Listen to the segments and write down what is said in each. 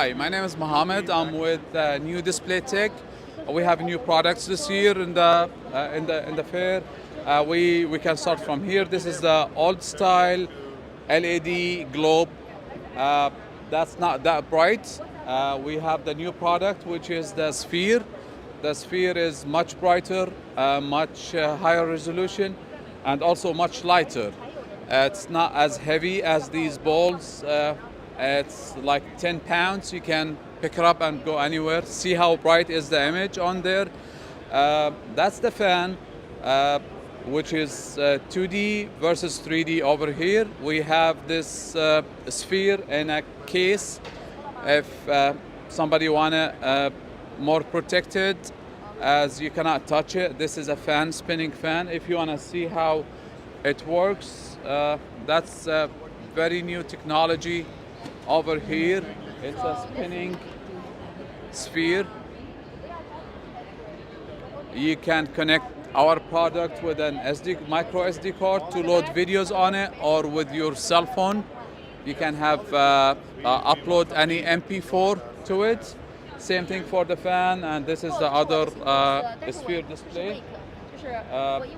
Hi, my name is Mohammed. I'm with NewDisplayTech. We have new products this year in the fair. We can start from here. This is the old style LED globe. Uh, that's not that bright. We have the new product, which is the sphere. The sphere is much brighter, much higher resolution, and also much lighter. It's not as heavy as these balls. It's like 10 pounds. You can pick it up and go anywhere. See how bright is the image on there. That's the fan, which is 2D versus 3D over here. We have this sphere in a case. If somebody wanna more protected, as you cannot touch it. This is a fan, spinning fan. If you wanna see how it works, that's a very new technology over here. It's a spinning sphere. You can connect our product with an micro SD card to load videos on it, or with your cell phone. You can have upload any MP4 to it. Same thing for the fan, and this is the other sphere display.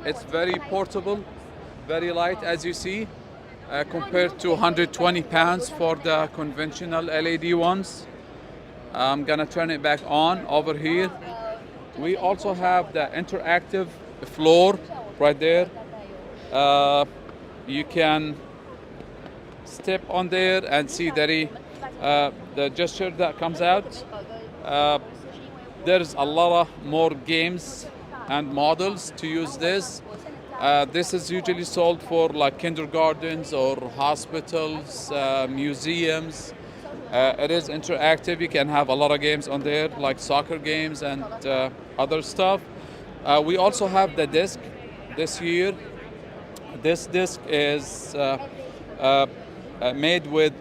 It's very portable, very light, as you see, compared to 120 pounds for the conventional LED ones. I'm gonna turn it back on over here. We also have the interactive floor right there. You can step on there and see the gesture that comes out. There's a lot more games and models to use this. This is usually sold for like kindergartens or hospitals, museums. It is interactive. You can have a lot of games on there, like soccer games and other stuff. We also have the disc this year. This disc is made with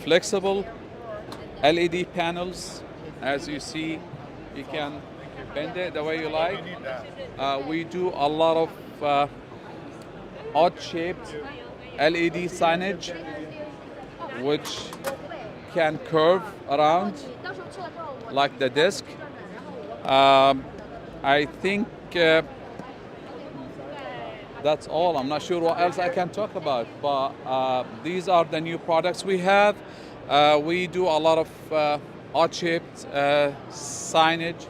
flexible LED panels. As you see, you can bend it the way you like. We do a lot of odd-shaped LED signage, which can curve around like the disc. I think that's all. I'm not sure what else I can talk about, but these are the new products we have. We do a lot of odd-shaped signage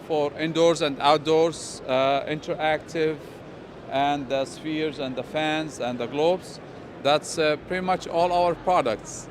for indoors and outdoors, interactive, and the spheres and the fans and the globes. That's pretty much all our products.